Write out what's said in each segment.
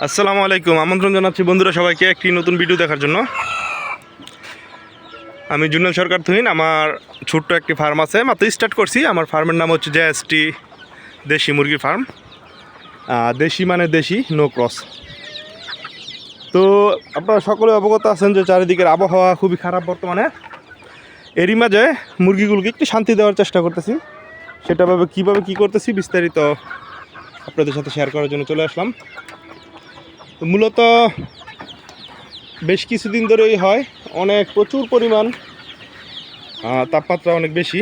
আসসালামু আলাইকুম। আমন্ত্রণ জানাচ্ছি বন্ধুরা সবাইকে একটি নতুন ভিডিও দেখার জন্য। আমি জুনেল সরকার তুহিন। আমার ছোট্ট একটি ফার্ম আছে, মাত্র স্টার্ট করছি। আমার ফার্মের নাম হচ্ছে JST দেশি মুরগির ফার্ম। দেশি মানে দেশি, নো ক্রস। তো আপনারা সকলে অবগত আছেন যে চারিদিকের আবহাওয়া খুবই খারাপ বর্তমানে। এরই মাঝে মুরগিগুলোকে একটু শান্তি দেওয়ার চেষ্টা করতেছি। সেটা কীভাবে কী করতেছি বিস্তারিত আপনাদের সাথে শেয়ার করার জন্য চলে আসলাম। তো মূলত বেশ কিছুদিন ধরেই হয়, প্রচুর পরিমাণ তাপমাত্রা অনেক বেশি।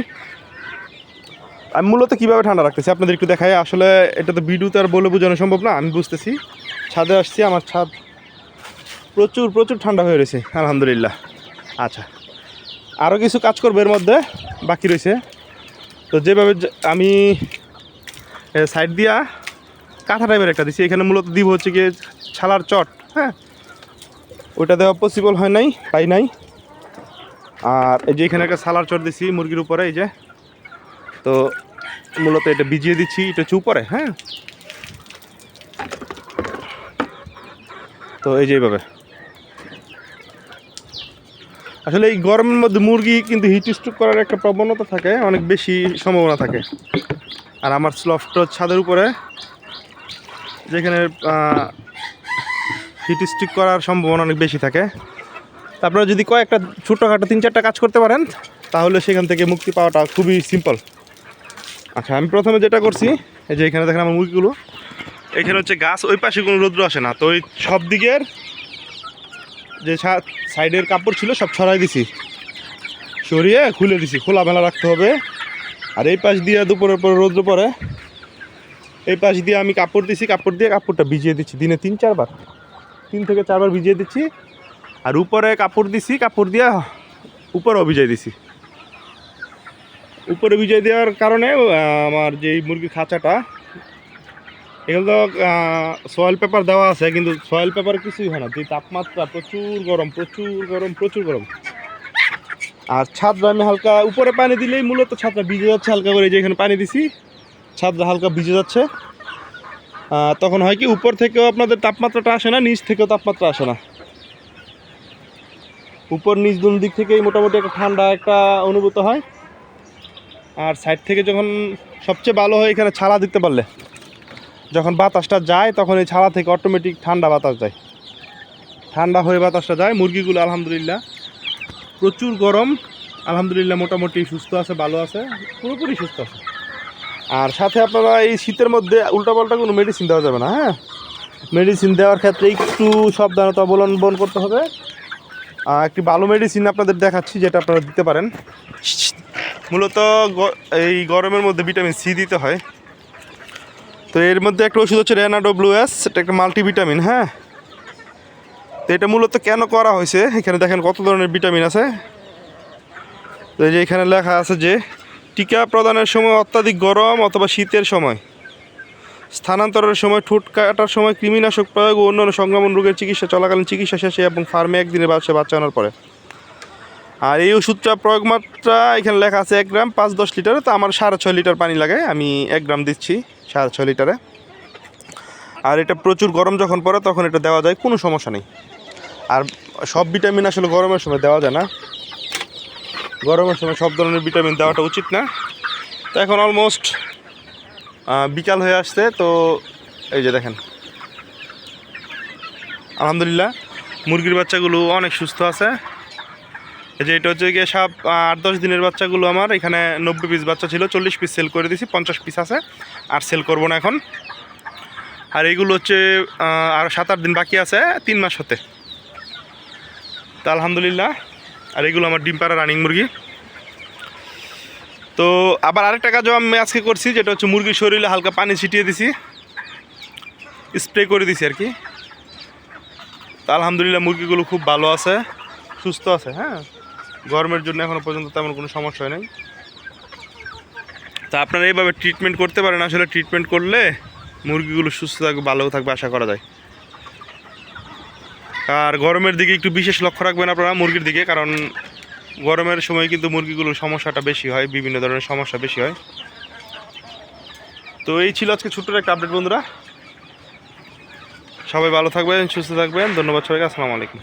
আমি মূলত কীভাবে ঠান্ডা রাখতেছি আপনাদের একটু দেখাই। আসলে এটা তো ভিডিওতে আর বলে বোঝানো সম্ভব না। আমি বুঝতেছি, ছাদে আসছি, আমার ছাদ প্রচুর প্রচুর ঠান্ডা হয়ে রয়েছে আলহামদুলিল্লাহ। আচ্ছা, আরও কিছু কাজ করবো এর মধ্যে বাকি রয়েছে। তো যেভাবে আমি সাইড দিয়া কাঁথা টাইপের একটা দিচ্ছি, এখানে মূলত দিব হচ্ছে গিয়ে ছালার চট। হ্যাঁ, ওইটা দেওয়া পসিবল হয় নাই, পাই নাই। আর এই যে এখানে একটা সালার চট দিচ্ছি মুরগির উপরে, এই যে। তো মূলত এটা ভিজিয়ে দিচ্ছি, এটা হচ্ছে উপরে। হ্যাঁ, তো এই যে এইভাবে। আসলে এই গরমের মধ্যে মুরগি কিন্তু হিট স্ট্রোক করার একটা প্রবণতা থাকে, অনেক বেশি সম্ভাবনা থাকে। আর আমার স্লফট ছাদের উপরে, যেখানে হিট স্ট্রোক করার সম্ভাবনা অনেক বেশি থাকে। তারপরে যদি কয়েকটা ছোটোখাটো 3-4টা কাজ করতে পারেন, তাহলে সেখান থেকে মুক্তি পাওয়াটা খুবই সিম্পল। আচ্ছা, আমি প্রথমে যেটা করছি, এই যে এখানে দেখেন আমার মুরগিগুলো, এখানে হচ্ছে গাছ, ওই পাশে কোনো রৌদ্র আসে না। তো ওই সব দিকের যে সাইডের কাপড় ছিল সব ছড়াই দিছি, সরিয়ে খুলে দিছি, খোলামেলা রাখতে হবে। আর এই পাশ দিয়ে দুপুরের পরে রৌদ্র পরে, এই পাশ দিয়ে আমি কাপড় দিছি, কাপড় দিয়ে কাপড়টা ভিজিয়ে দিচ্ছি দিনে 3 থেকে 4 বার ভিজিয়ে দিচ্ছি। আর উপরে কাপড় দিছি, কাপড় দিয়ে উপরেও ভিজিয়ে দিছি। উপরে ভিজিয়ে দেওয়ার কারণে আমার যেই মুরগির খাঁচাটা, এগুলো তো সয়েল পেপার দেওয়া আছে, কিন্তু সয়েল পেপার কিছুই হয় না। যে তাপমাত্রা প্রচুর গরম, প্রচুর গরম, প্রচুর গরম। আর ছাদটা আমি হালকা উপরে পানি দিলেই মূলত ছাদটা ভিজে যাচ্ছে হালকা করে। যে এখানে পানি দিছি, ছাদটা হালকা ভিজে যাচ্ছে। তখন হয় কি, উপর থেকেও আপনাদের তাপমাত্রাটা আসে না, নিচ থেকেও তাপমাত্রা আসে না। উপর নিচ দুই দিক থেকেই মোটামুটি একটা ঠান্ডা একটা অনুভূত হয়। আর সাইড থেকে যখন সবচেয়ে ভালো হয়, এখানে ছালা দিতে পারলে যখন বাতাসটা যায়, তখন এই ছালা থেকে অটোমেটিক ঠান্ডা বাতাস যায়, ঠান্ডা হয়ে বাতাসটা যায়। মুরগিগুলো আলহামদুলিল্লাহ প্রচুর গরম, আলহামদুলিল্লাহ মোটামুটি সুস্থ আছে, ভালো আছে, পুরোপুরি সুস্থ আছে। আর সাথে আপনারা এই শীতের মধ্যে উল্টাপাল্টা কোনো মেডিসিন দেওয়া যাবে না। হ্যাঁ, মেডিসিন দেওয়ার ক্ষেত্রে একটু সাবধানতা অবলম্বন করতে হবে। একটি ভালো মেডিসিন আপনাদের দেখাচ্ছি, যেটা আপনারা দিতে পারেন। মূলত এই গরমের মধ্যে ভিটামিন সি দিতে হয়। তো এর মধ্যে একটা ওষুধ হচ্ছে RenaWS, এটা একটা মাল্টিভিটামিন। হ্যাঁ, তো এটা মূলত কেন করা হয়েছে, এখানে দেখেন কত ধরনের ভিটামিন আছে। তো এই যে এখানে লেখা আছে যে টিকা প্রদানের সময়, অত্যাধিক গরম অথবা শীতের সময়, স্থানান্তরের সময়, ঠোঁট কাটার সময়, কৃমিনাশক প্রয়োগ ও অন্যান্য সংক্রমণ রোগের চিকিৎসা চলাকালীন, চিকিৎসা শেষে এবং ফার্মে 1 দিনের বাচ্চা আনার পরে। আর এই ওষুধটা প্রয়োগ মাত্রা এখানে লেখা আছে 1 গ্রাম 5-10 লিটারে। তো আমার 6.5 লিটার পানি লাগে, আমি 1 গ্রাম দিচ্ছি 6.5 লিটারে। আর এটা প্রচুর গরম যখন পড়ে তখন এটা দেওয়া যায়, কোনো সমস্যা নেই। আর সব ভিটামিন আসলে গরমের সময় দেওয়া যায় না, গরমের সময় সব ধরনের ভিটামিন দেওয়াটা উচিত না। তো এখন অলমোস্ট বিকাল হয়ে আসছে। তো এই যে দেখেন, আলহামদুলিল্লাহ মুরগির বাচ্চাগুলো অনেক সুস্থ আছে। এই যে এটা হচ্ছে গিয়ে 8-10 দিনের বাচ্চাগুলো আমার এখানে 90 পিস বাচ্চা ছিল, 40 পিস সেল করে দিয়েছি, 50 পিস আছে, আর সেল করবো না এখন। আর এইগুলো হচ্ছে আর 7-8 দিন বাকি আছে 3 মাস হতে। তো আলহামদুলিল্লাহ। আর এগুলো আমার ডিম পাড়া রানিং মুরগি। তো আবার আরেকটা কাজও আমি আজকে করছি, যেটা হচ্ছে মুরগির শরীরে হালকা পানি ছিটিয়ে দিছি, স্প্রে করে দিছি আর কি। তো আলহামদুলিল্লাহ মুরগিগুলো খুব ভালো আছে, সুস্থ আছে। হ্যাঁ, গরমের জন্য এখনও পর্যন্ত তেমন কোনো সমস্যা হয় নাই। তো আপনারা এইভাবে ট্রিটমেন্ট করতে পারেন। আসলে ট্রিটমেন্ট করলে মুরগিগুলো সুস্থ থাকবে, ভালো থাকবে আশা করা যায়। আর গরমের দিকে একটু বিশেষ লক্ষ্য রাখবেন আপনারা মুরগির দিকে, কারণ গরমের সময় কিন্তু মুরগিগুলোর সমস্যাটা বেশি হয়, বিভিন্ন ধরনের সমস্যা বেশি হয়। তো এই ছিল আজকে ছোট্ট একটা আপডেট বন্ধুরা। সবাই ভালো থাকবেন, সুস্থ থাকবেন। ধন্যবাদ সবাইকে। আসসালামু আলাইকুম।